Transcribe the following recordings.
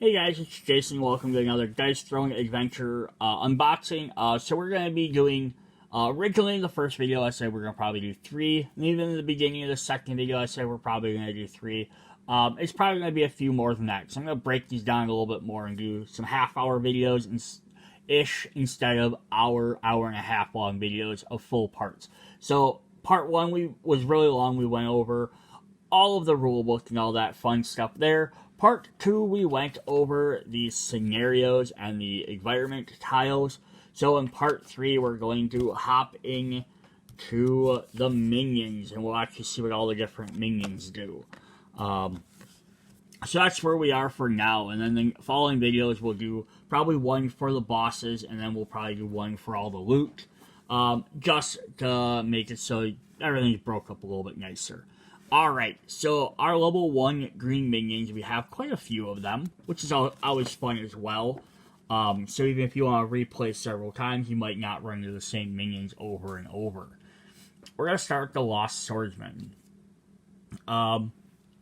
Hey guys, it's Jason. Welcome to another Dice Throwing Adventure unboxing. So we're going to be doing, originally in the first video I said we're going to probably do 3. And even in the beginning of the second video I said we're probably going to do 3. It's probably going to be a few more than that. So I'm going to break these down a little bit more and do some half-hour videos ish instead of hour and a half long videos of full parts. So part 1 was really long. We went over all of the rule book and all that fun stuff there. Part 2, we went over the scenarios and the environment tiles. So in part 3, we're going to hop in to the minions, and we'll actually see what all the different minions do. So that's where we are for now, and then the following videos we'll do probably one for the bosses, and then we'll probably do one for all the loot, just to make it so everything's broke up a little bit nicer. Alright, so our level 1 green minions, we have quite a few of them, which is always fun as well. So even if you want to replay several times, you might not run into the same minions over and over. We're going to start with the Lost Swordsman. I'm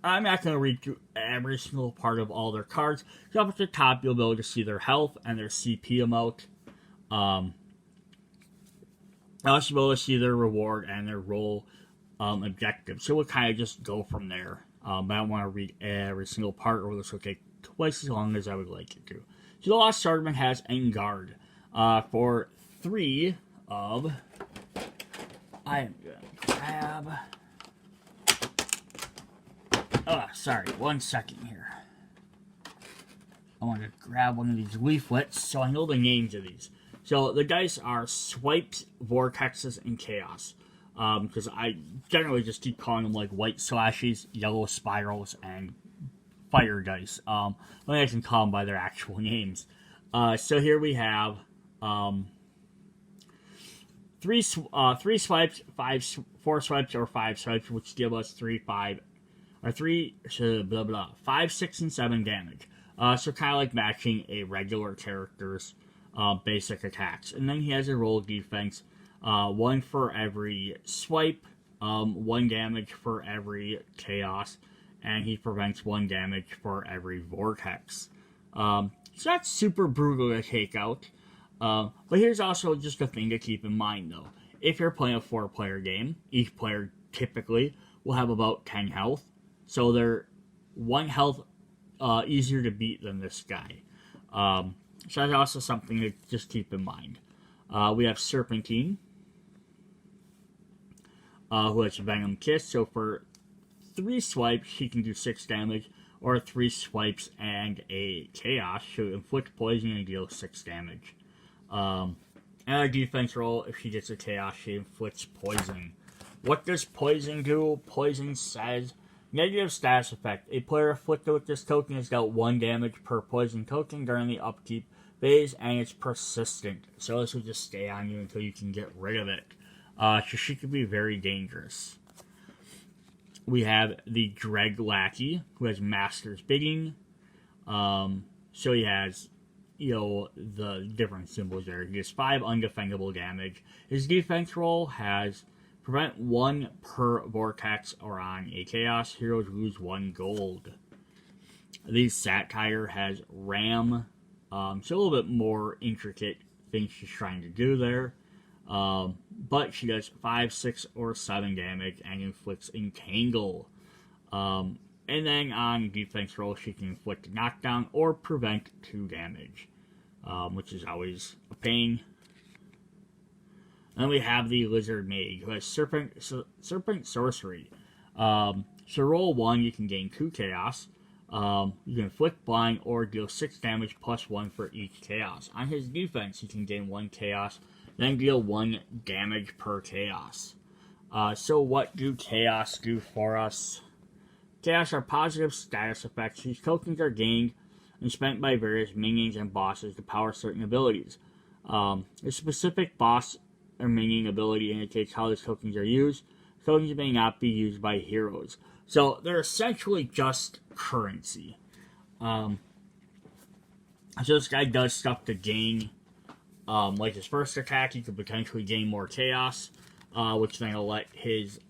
not going to read through every single part of all their cards. So up at the top, you'll be able to see their health and their CP amount. Also be able to see their reward and their role objective. So we'll kind of just go from there. But I don't want to read every single part, or this will take twice as long as I would like it to. So the Lost Swordsman has Engard for 3 of... I am going to grab... sorry, 1 second here. I want to grab one of these leaflets so I know the names of these. So the dice are Swipes, Vortexes, and Chaos. Because I generally just keep calling them like white slashes, yellow spirals, and fire dice. I can call them by their actual names. So here we have 3 swipes, 4 swipes, or 5 swipes, which give us 5, 6, and 7 damage. So kind of like matching a regular character's basic attacks. And then he has a roll defense. 1 for every swipe, 1 damage for every chaos, and he prevents 1 damage for every vortex. So that's super brutal to take out. But here's also just a thing to keep in mind, though. If you're playing a 4-player game, each player typically will have about 10 health, so they're 1 health easier to beat than this guy. So that's also something to just keep in mind. We have Serpentine, who has Venom Kiss. So for 3 swipes, she can do 6 damage, or 3 swipes and a Chaos. She'll inflict poison and deal 6 damage. And a defense roll, if she gets a Chaos, she inflicts poison. What does poison do? Poison says, negative status effect. A player afflicted with this token has dealt 1 damage per poison token during the upkeep phase, and it's persistent. So this will just stay on you until you can get rid of it. So she could be very dangerous. We have the Dreg Lackey, who has Master's Bidding. So he has, the different symbols there. He has 5 undefendable damage. His defense roll has prevent 1 per vortex or on a chaos. Heroes lose 1 gold. The Satire has Ram. So a little bit more intricate things she's trying to do there. But she does 5, 6, or 7 damage and inflicts Entangle. And then on defense roll, she can inflict knockdown or prevent 2 damage, which is always a pain. And then we have the Lizard Mage, who has Serpent Sorcery. So roll 1, you can gain 2 chaos. You can inflict blind or deal 6 damage plus 1 for each chaos. On his defense, he can gain 1 chaos, then deal 1 damage per chaos. So what do chaos do for us? Chaos are positive status effects whose tokens are gained and spent by various minions and bosses to power certain abilities. A specific boss or minion ability indicates how those tokens are used. Tokens may not be used by heroes. So they're essentially just currency. So this guy does stuff to gain, like his first attack, he could potentially gain more chaos, which then will let his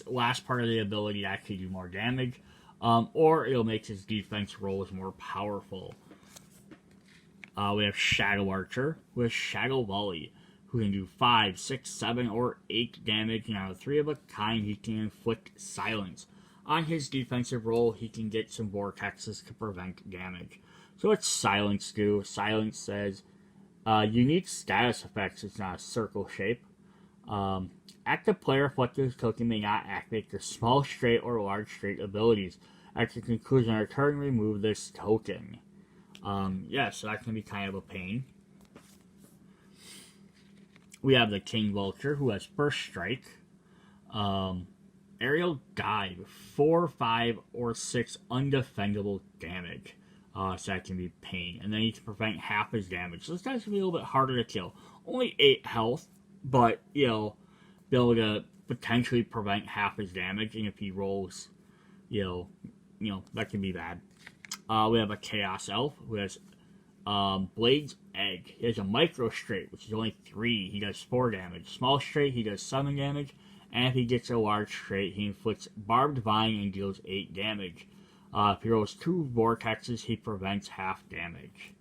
last part of the ability actually do more damage. or it'll make his defense rolls more powerful. We have Shadow Archer with Shadow Volley, who can do 5, 6, 7, or 8 damage, and on a 3 of a kind, he can inflict silence. On his defensive roll, he can get some vortexes to prevent damage. So what's silence do? Silence says, unique status effects, it's not a circle shape. Active player afflicted token may not activate their small straight or large straight abilities. At the conclusion of their turn, remove this token. So that can be kind of a pain. We have the King Vulture, who has First Strike. Aerial Dive, 4, 5, or 6 undefendable damage. So that can be pain. And then he can prevent half his damage. So this guy's going to be a little bit harder to kill. Only 8 health, but, be able to potentially prevent half his damage. And if he rolls, that can be bad. We have a Chaos Elf who has Blade's Egg. He has a Micro Straight, which is only 3. He does 4 damage. Small Straight, he does 7 damage. And if he gets a large straight, he inflicts Barbed Vine and deals 8 damage. If he rolls 2 vortexes, he prevents half damage.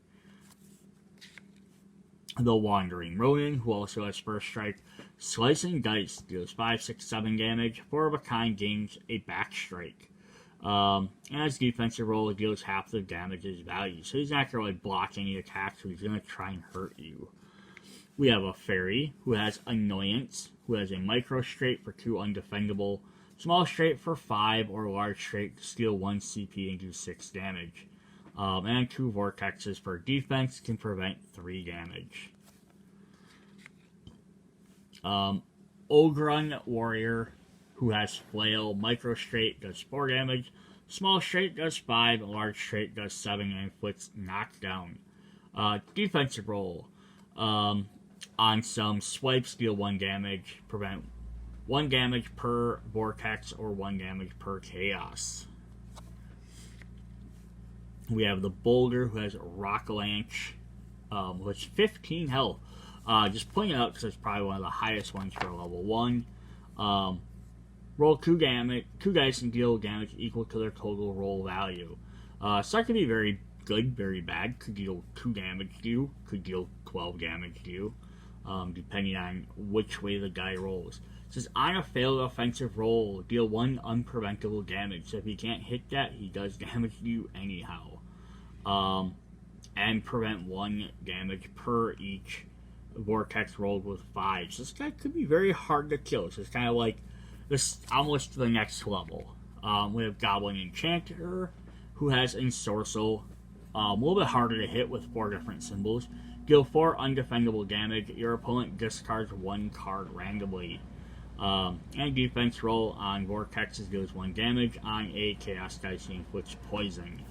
The Wandering Ronin, who also has First Strike. Slicing Dice deals 5, 6, 7 damage. 4 of a kind gains a back strike. And as defensive roll, it deals half the damage's value. So he's not going to really block any attacks, so he's going to try and hurt you. We have a Fairy, who has Annoyance, who has a Micro Straight for 2 undefendable, Small Straight for 5, or Large Straight to steal 1 CP and do 6 damage. And 2 Vortexes for defense can prevent 3 damage. Ogrun Warrior, who has Flail, Micro Straight does 4 damage, Small Straight does 5, Large Straight does 7, and inflicts knockdown. Defensive roll. On some swipes, deal 1 damage, prevent 1 damage per vortex or 1 damage per chaos. We have the Boulder, who has Rockalanche, with 15 health. Just pointing it out because it's probably one of the highest ones for level 1. Roll 2 dice and deal damage equal to their total roll value. So that could be very good, very bad. Could deal 2 damage to you, could deal 12 damage to you, depending on which way the guy rolls. It says, on a failed offensive roll, deal 1 unpreventable damage. So if he can't hit that, he does damage to you anyhow. And prevent 1 damage per each vortex rolled with 5. So this guy could be very hard to kill. So it's kind of like this, almost to the next level. We have Goblin Enchanter, who has Ensorcel. A little bit harder to hit with 4 different symbols. Deal 4 undefendable damage. Your opponent discards 1 card randomly. And defense roll on Vortexes deals 1 damage. On a Chaos Dice, he inflicts poison.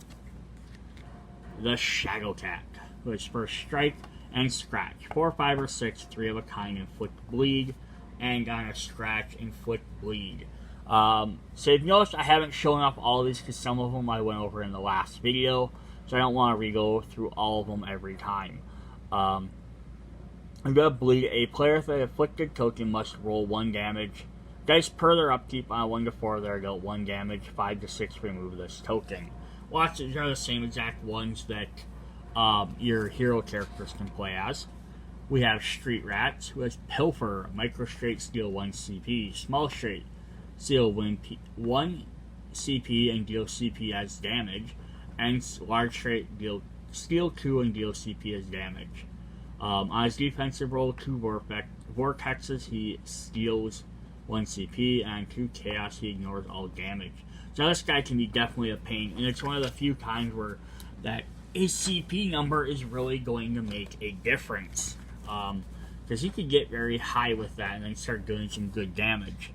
The Shadow Cat, who has First Strike and Scratch. 4, 5, or 6, 3 of a kind, inflict bleed. And on a Scratch, inflict bleed. So if you notice, I haven't shown off all of these because some of them I went over in the last video. So I don't want to re-go through all of them every time. We got Bleed. A player with an afflicted token must roll 1 damage. Dice per their upkeep on 1 to 4 that are dealt 1 damage. 5 to 6 remove this token. Watch, these are the same exact ones that your hero characters can play as. We have Street Rats, who has Pilfer, Micro Straight, steal 1 CP. Small Straight, steal 1 CP and deal CP as damage. And Large Straight, steal 2 and deal CP as damage. On his defensive roll, 2 vortexes, he steals 1 CP, and 2 chaos, he ignores all damage. So this guy can be definitely a pain, and it's one of the few times where that his CP number is really going to make a difference. Because he could get very high with that and then start doing some good damage.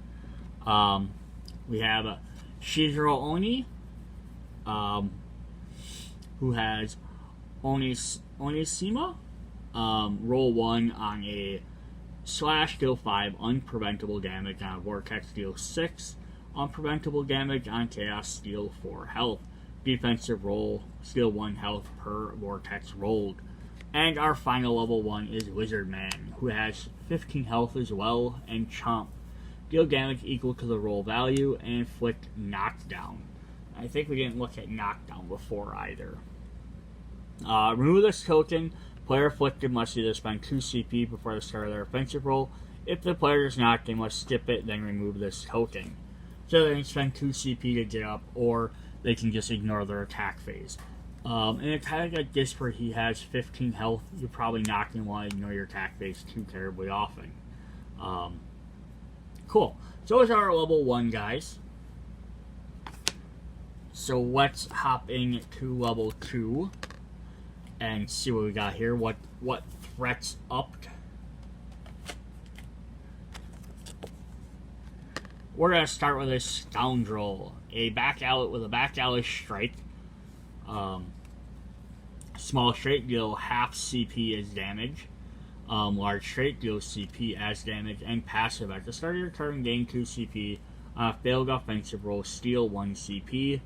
We have Shizuru Oni, who has Onishima. Roll 1 on a slash, deal 5 unpreventable damage. On a vortex, deal 6 unpreventable damage. On chaos, deal 4 health. Defensive roll, steal 1 health per vortex rolled. And our final level 1 is Wizard Man, who has 15 health as well, and Chomp. Deal damage equal to the roll value and inflict knockdown. I think we didn't look at knockdown before either. Remove this token. Player afflicted must either spend 2 CP before the start of their offensive roll. If the player is not, they must skip it, then remove this token. So they can spend 2 CP to get up, or they can just ignore their attack phase. And a guy like Disper, he has 15 health. You're probably not going to want to ignore your attack phase too terribly often. Cool. So those are our level 1 guys. So let's hop into level 2 and see what we got here. What threats upped. We're going to start with a Scoundrel. A back alley with a back alley strike. Small straight deal half CP as damage. Large straight deals CP as damage. And passive at the start of your turn, gain 2 CP. Failed offensive roll, steal 1 CP.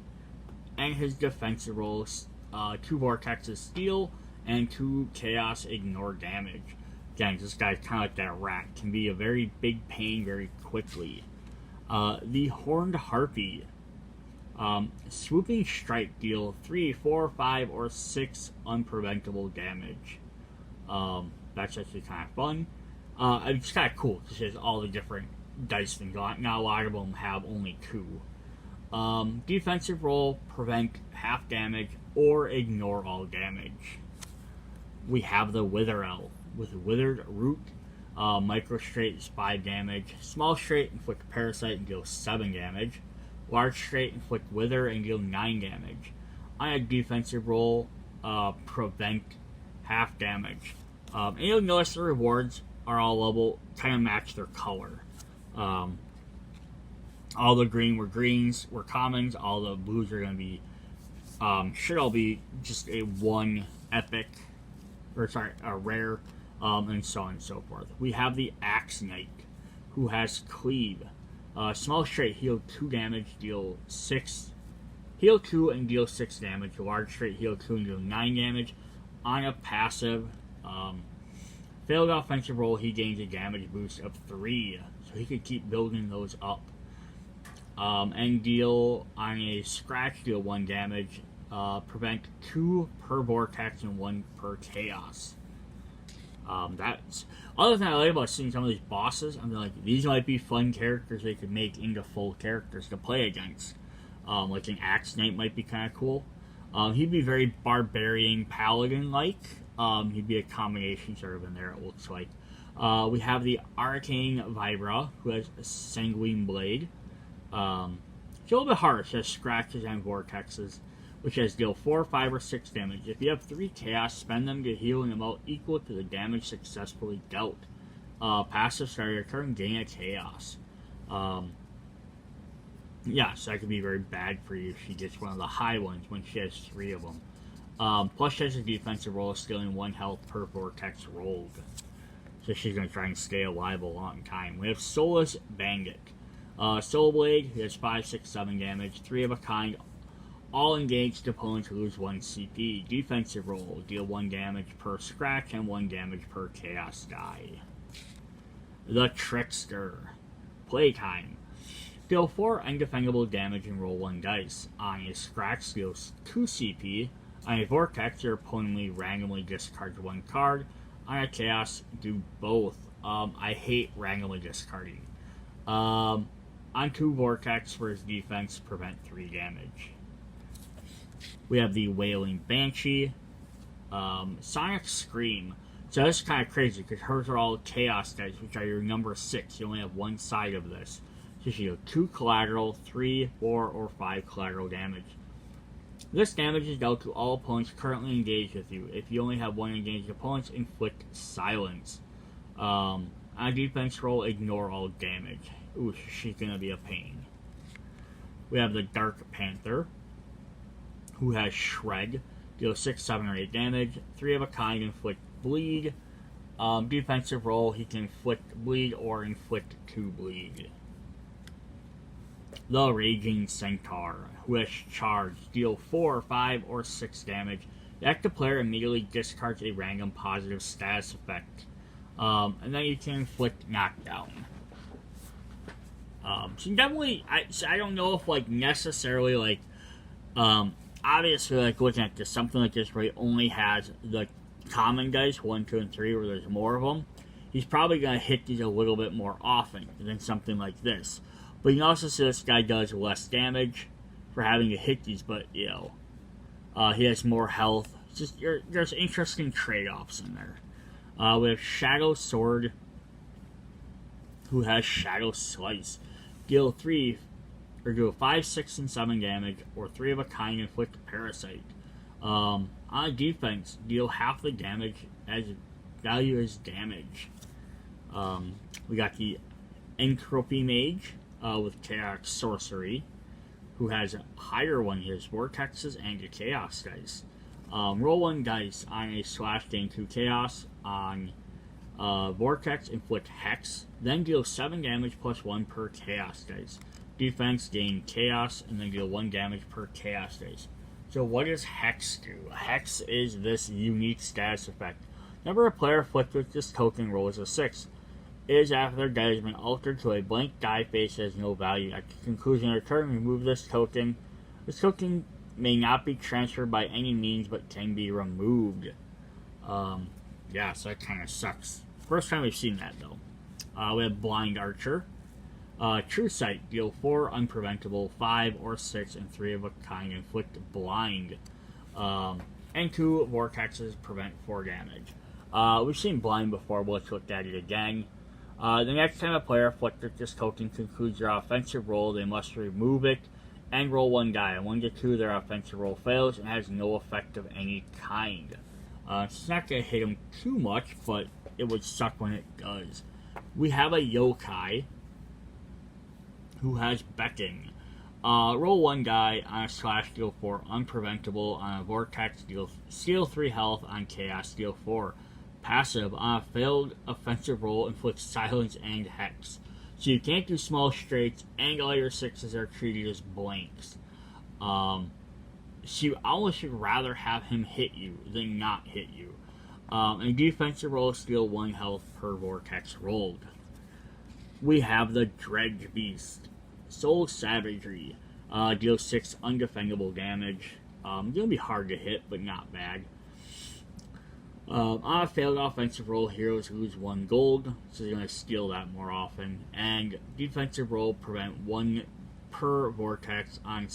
And his defensive rolls, 2 vortexes steal and 2 chaos ignore damage. Again, this guy's kind of like that rat. Can be a very big pain very quickly. The Horned Harpy. Swooping strike, deal 3, 4, 5, or 6 unpreventable damage. That's actually kind of fun. It's kind of cool because it has all the different dice things on it. Now a lot of them have only 2. Defensive roll, prevent half damage or ignore all damage. We have the Wither Elf with Withered Root. Micro straight is 5 damage. Small straight, inflict parasite and deal 7 damage. Large straight, inflict wither and deal 9 damage. On a defensive roll, prevent half damage. And you'll notice the rewards are all level, kind of match their color. All the green were greens, were commons. All the blues are going to be, should all be just a 1 epic, or sorry, a rare, and so on and so forth. We have the Axe Knight, who has Cleave. Small straight, heal 2 damage, deal 6. Heal 2 and deal 6 damage. Large straight, heal 2 and deal 9 damage. On a passive, failed offensive roll, he gains a damage boost of 3. So he could keep building those up. And deal, on a scratch, deal 1 damage. Prevent 2 per vortex and 1 per chaos. That's other thing I like about seeing some of these bosses. I'm like, these might be fun characters they could make into full characters to play against. Like an Axe Knight might be kind of cool. He'd be very barbarian paladin like. He'd be a combination sort of in there. It looks like. We have the Arcane Vibra, who has a Sanguine Blade. It's a little bit harsh. It has scratches and vortexes, which has deal 4, 5, or 6 damage. If you have 3 chaos, spend them to heal an amount equal to the damage successfully dealt. Passive start your turn, gain a chaos. Yeah, so that could be very bad for you if she gets one of the high ones when she has 3 of them. Plus she has a defensive roll, stealing 1 health per vortex rolled. So she's going to try and stay alive a long time. We have Soulless Bandit. Soul Blade, he has 5, 6, 7 damage, 3 of a kind. All engaged opponents lose 1 CP. Defensive roll, deal 1 damage per scratch and 1 damage per chaos die. The Trickster. Playtime. Deal 4 undefendable damage and roll 1 dice. On a scratch, deals 2 CP. On a vortex, your opponent may randomly discard 1 card. On a chaos, do both. I hate randomly discarding. On 2 vortex for his defense, prevent 3 damage. We have the Wailing Banshee. Sonic Scream. So this is kind of crazy because hers are all chaos dice, which are your number 6. You only have 1 side of this. So you have 2 collateral, 3, 4, or 5 collateral damage. This damage is dealt to all opponents currently engaged with you. If you only have 1 engaged opponent, inflict silence. On a defense roll, ignore all damage. Ooh, she's gonna be a pain. We have the Dark Panther, who has Shred. Deal 6, 7, or 8 damage. 3 of a kind, inflict bleed. Defensive roll, he can inflict bleed or inflict 2 bleed. The Raging Centaur, who has Charge. Deal 4, 5, or 6 damage. The active player immediately discards a random positive status effect. And then you can inflict Knockdown. So definitely, I don't know if, like, necessarily, like, Obviously, like looking at this, something like this where he only has the common dice, 1, 2, and 3, where there's more of them, he's probably going to hit these a little bit more often than something like this. But you can also see this guy does less damage for having to hit these, but, you know, he has more health. It's just, there's interesting trade-offs in there. We have Shadow Sword, who has Shadow Slice. Deal 5, 6, and 7 damage, or 3 of a kind, inflict Parasite. On defense, deal half the damage as value as damage. We got the Entropy Mage with Chaos Sorcery, who has a higher one here, Vortexes and a Chaos Dice. Roll 1 dice on a slash, gain 2 Chaos. On Vortex, inflict Hex, then deal 7 damage plus 1 per Chaos Dice. Defense, gain Chaos, and then deal 1 damage per Chaos Dice. So what does Hex do? Hex is this unique status effect. Whenever a player afflicted with this token rolls a 6, it is after their die has been altered to a blank die face that has no value. At the conclusion of their turn, remove this token. This token may not be transferred by any means, but can be removed. Yeah, so that kind of sucks. First time we've seen that, though. We have Blind Archer. True Sight, deal 4 unpreventable, 5 or 6, and 3 of a kind, inflict blind. And 2 vortexes, prevent 4 damage. We've seen blind before, but let's look at it again. The next time a player afflicted this token concludes their offensive roll, they must remove it and roll 1 die. On 1 to 2, their offensive roll fails and has no effect of any kind. It's not going to hit him too much, but it would suck when it does. We have a Yokai who has Beckon. Roll 1 die on a slash, deal 4 unpreventable. On a vortex, steal 3 health. On chaos, deal 4. Passive, on a failed offensive roll, inflicts silence and hex. So you can't do small straights, and all your 6s are treated as blanks. So you almost should rather have him hit you than not hit you. And defensive roll, steal 1 health per vortex rolled. We have the Dredge Beast. Soul Savagery. Deal 6 undefendable damage. Gonna be hard to hit, but not bad. On a failed offensive roll, heroes lose 1 gold, so they're going to steal that more often. And defensive roll, prevent 1 per vortex on...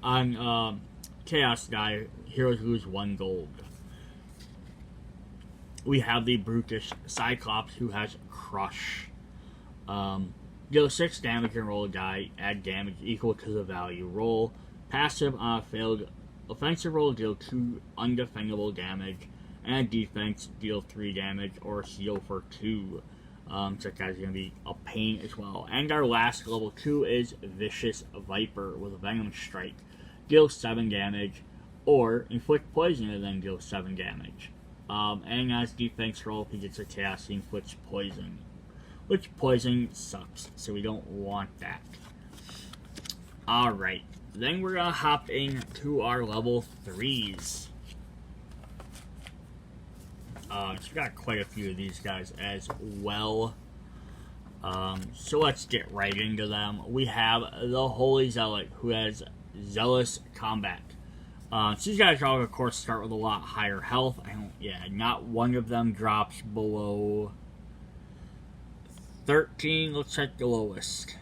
on chaos die, heroes lose 1 gold. We have the Brutish Cyclops, who has Crush. Deal 6 damage and roll a die, add damage equal to the value roll. Passive, on a failed offensive roll, deal 2 undefendable damage, and defense, deal 3 damage or heal for 2. So that guy's going to be a pain as well. And our last level 2 is Vicious Viper with Venom Strike. Deal 7 damage, or inflict poison and then deal 7 damage. And as defense roll, if he gets a chaos, he inflicts poison. Which poison sucks, so we don't want that. Alright. Then we're going to hop into our level 3s. So we got quite a few of these guys as well. So let's get right into them. We have the Holy Zealot, who has Zealous Combat. So these guys all, of course, start with a lot higher health. Not one of them drops below 13. Let's check the lowest.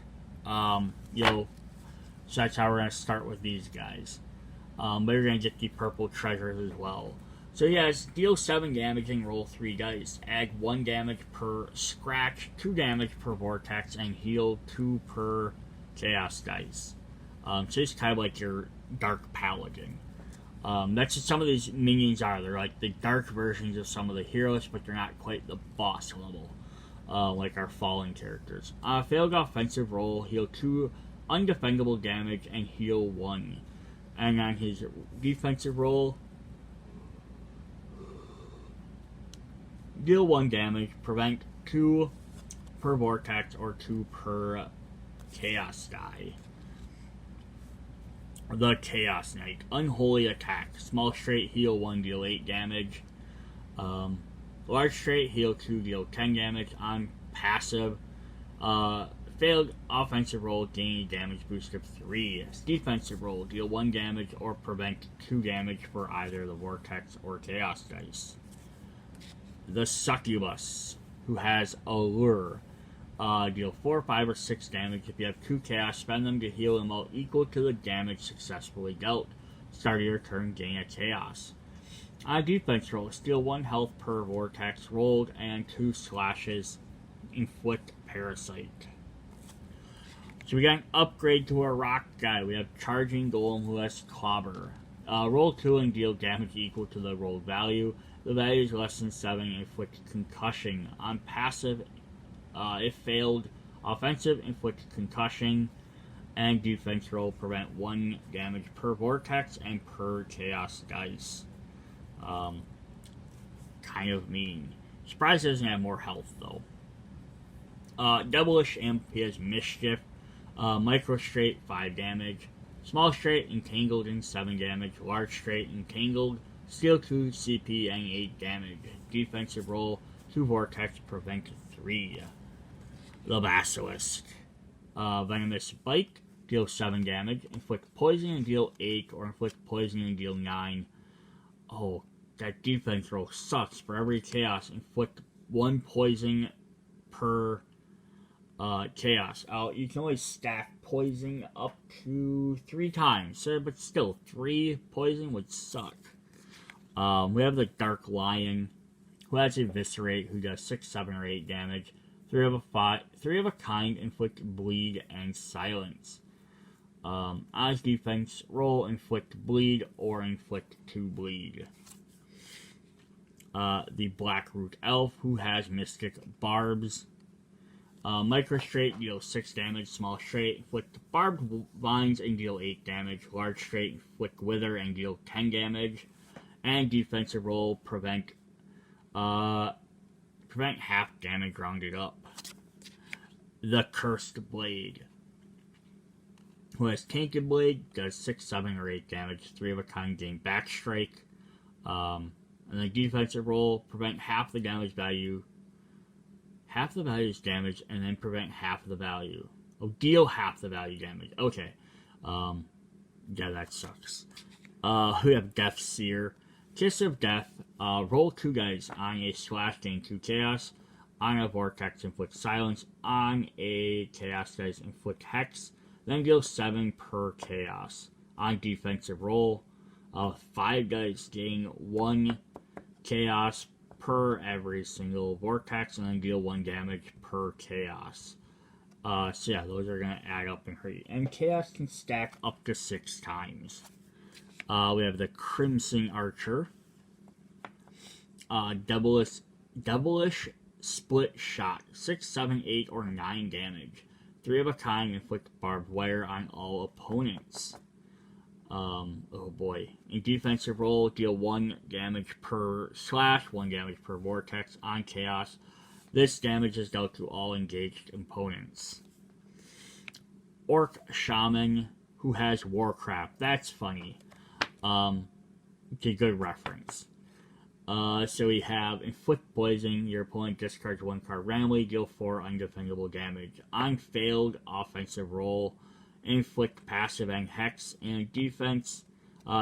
So that's how we're going to start with these guys. But you're going to get the purple treasures as well. So he has deal 7 damage and roll 3 dice. Add 1 damage per scratch, 2 damage per vortex, and heal 2 per chaos dice. So he's kind of like your dark paladin. That's what some of these minions are. They're like the dark versions of some of the heroes, but they're not quite the boss level. Like our fallen characters. On a failed offensive roll, heal 2 undefendable damage and heal 1. And on his defensive roll, deal 1 damage, prevent 2 per vortex or 2 per chaos die. The Chaos Knight. Unholy Attack. Small straight, heal 1, deal 8 damage. Large straight, heal 2, deal 10 damage. On passive, Failed offensive roll, gain a damage boost of 3. Defensive roll, deal 1 damage or prevent 2 damage for either the Vortex or Chaos dice. The Succubus, who has Allure. Deal 4, 5, or 6 damage. If you have 2 Chaos, spend them to heal an amount equal to the damage successfully dealt. Start of your turn, gain a Chaos. On a defense roll, steal 1 health per Vortex rolled and 2 slashes. Inflict Parasite. So we got an upgrade to our rock guy. We have Charging Golem, who has Clobber. Roll 2 and deal damage equal to the rolled value. The value is less than 7 and inflict concussion. On passive, if failed, offensive, inflict concussion. And defense roll, prevent 1 damage per Vortex and per Chaos dice. Kind of mean. Surprised it doesn't have more health, though. Devilish Imp, he has Mischief. Micro Straight, 5 damage. Small Straight, Entangled, and 7 damage. Large Straight, Entangled. Steal 2 CP and 8 damage. Defensive roll, 2 Vortex, prevent 3. The Basilisk. Venomous Bite, deal 7 damage. Inflict poison and deal 8, or inflict poison and deal 9. Oh, that defense roll sucks. For every Chaos, inflict 1 poison per Chaos. You can only stack poison up to 3 times, but still, 3 poison would suck. We have the Dark Lion, who has Eviscerate, who does 6, 7, or 8 damage. 3 of a kind, inflict bleed and silence. As defense, roll inflict bleed or inflict 2 bleed. The Blackroot Elf, who has Mystic Barbs. Micro Straight, deal 6 damage. Small Straight, inflict Barbed Vines and deal 8 damage. Large Straight, inflict Wither and deal 10 damage. And defensive roll, prevent half damage rounded up. The Cursed Blade, who has Tainted Blade, does 6, 7, or 8 damage. 3 of a kind, gain Backstrike. And the defensive roll, prevent half the damage value. Half the value's damage, and then prevent half of the value. Oh, deal half the value damage. Okay. Yeah, that sucks. We have Death Seer. Kiss of Death. Roll 2 dice on a slash, gain 2 Chaos. On a Vortex, inflict Silence. On a Chaos dice, inflict Hex. Then deal 7 per Chaos. On defensive roll, 5 dice, gain 1 Chaos per every single Vortex, and then deal 1 damage per Chaos. So yeah, those are going to add up and hurt you. And Chaos can stack up to 6 times. We have the Crimson Archer. Devilish Split Shot. 6, 7, 8, or 9 damage. 3 of a kind, inflict barbed wire on all opponents. Oh boy. In defensive roll, deal 1 damage per slash, 1 damage per Vortex on Chaos. This damage is dealt to all engaged opponents. Orc Shaman, who has Warcraft. That's funny. It's a good reference. So we have Inflict Poison. Your opponent discards 1 card randomly, deal 4 undefendable damage. On failed offensive roll, inflict passive and Hex. And defense,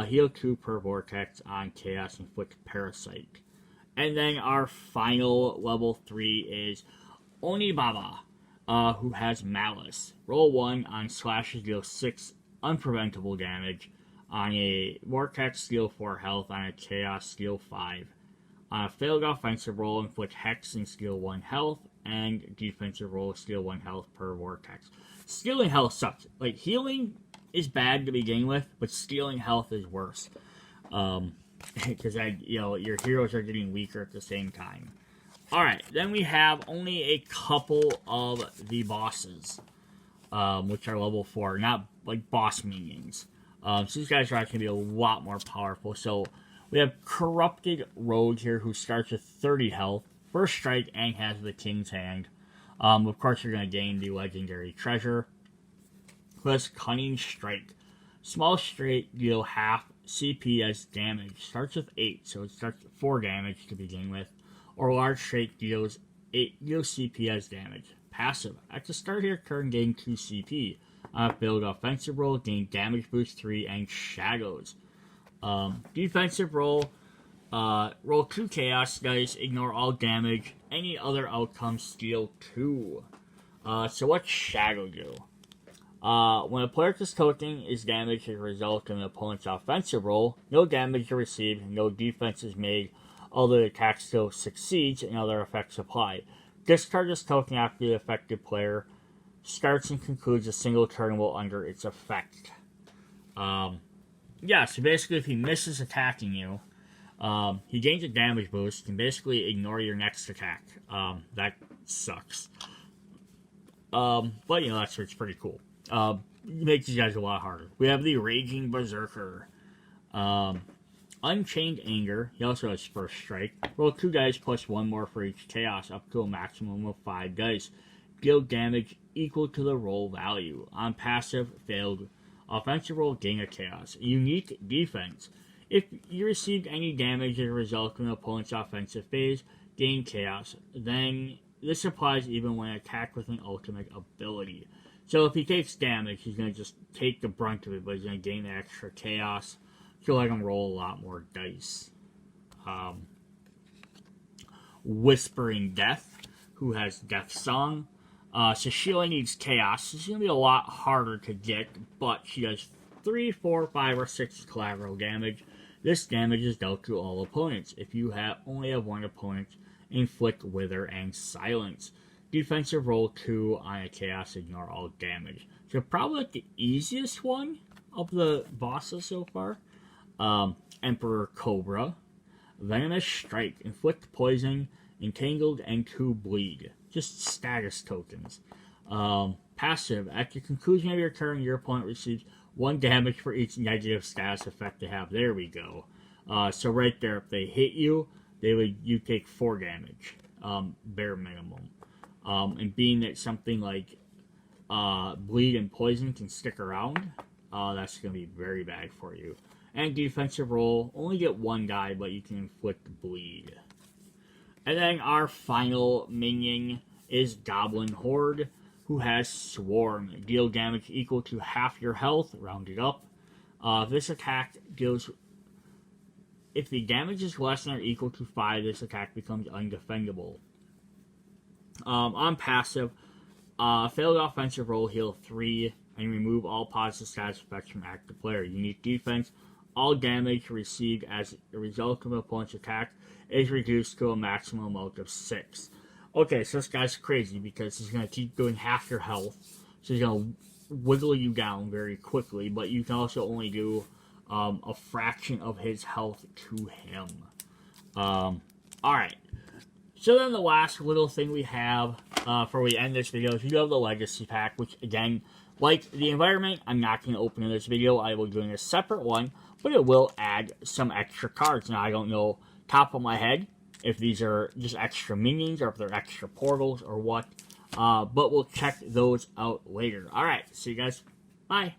heal 2 per Vortex. On Chaos, inflict Parasite. And then our final level 3 is Onibaba, who has Malice. Roll 1 on slashes, deal 6 unpreventable damage. On a Vortex, steal 4 health. On a Chaos, steal 5. On a failed offensive roll, inflict Hex and steal 1 health. And defensive roll, steal 1 health per Vortex. Stealing health sucks. Like, healing is bad to begin with, but stealing health is worse. Because your heroes are getting weaker at the same time. Alright, then we have only a couple of the bosses, which are level 4, not like boss minions. So these guys are actually going to be a lot more powerful. So we have Corrupted Rogue here, who starts with 30 health, first strike, and has the King's Hand. Of course, you're going to gain the legendary treasure. Who has Cunning Strike. Small Straight, deal half CP as damage. Starts with 8, so it starts with 4 damage to begin with. Or Large Straight deals CP as damage. Passive. At the start of your turn, gain 2 CP. Build offensive roll, gain damage boost 3, and shadows. Defensive roll, roll 2 chaos dice, ignore all damage, any other outcomes, steal 2. So what's shadow do? When a player's token is damaged as a result of an opponent's offensive roll, no damage is received, no defense is made, although the attack still succeeds and other effects apply. Discard this token after the affected player starts and concludes a single turn while under its effect. Yeah, so basically if he misses attacking you, he gains a damage boost, and basically ignore your next attack. That sucks. But, that's what's pretty cool. Makes these guys a lot harder. We have the Raging Berserker. Unchained Anger. He also has First Strike. Roll 2 dice plus 1 more for each chaos, up to a maximum of 5 dice. Deal damage equal to the roll value. On passive, failed offensive roll, gain a chaos. Unique defense. If you received any damage as a result of an opponent's offensive phase, gain chaos. Then this applies even when attacked with an ultimate ability. So if he takes damage, he's going to just take the brunt of it, but he's going to gain the extra chaos. So let him roll a lot more dice. Whispering Death, who has Death Song. So she only needs chaos. It's going to be a lot harder to get, but she does 3, 4, 5, or 6 collateral damage. This damage is dealt to all opponents. If you only have one opponent, inflict Wither and Silence. Defensive roll 2 on a chaos, ignore all damage. So probably like the easiest one of the bosses so far. Emperor Cobra. Venomous Strike. Inflict poison, entangled, and 2 bleed. Just status tokens. Passive. At the conclusion of your turn, your opponent receives 1 damage for each negative status effect they have. There we go. So right there, if they hit you, you take 4 damage. Bare minimum. And being that something like bleed and poison can stick around, that's going to be very bad for you. And defensive roll, only get 1 die, but you can inflict bleed. And then our final minion is Goblin Horde, who has Swarm. Deal damage equal to half your health, rounded up. This attack deals... If the damage is less than or equal to 5, this attack becomes undefendable. On passive, failed offensive roll, heal 3, and remove all positive status effects from active player. Unique defense, all damage received as a result of an opponent's attack is reduced to a maximum amount of 6. Okay, so this guy's crazy because he's going to keep doing half your health. So he's going to wiggle you down very quickly, but you can also only do a fraction of his health to him. Alright. So then the last little thing we have before we end this video is we do have the Legacy Pack, which again, like the environment, I'm not going to open in this video. I will do in a separate one, but it will add some extra cards. Now, I don't know top of my head if these are just extra minions or if they're extra portals or what, but we'll check those out later. Alright, see you guys. Bye.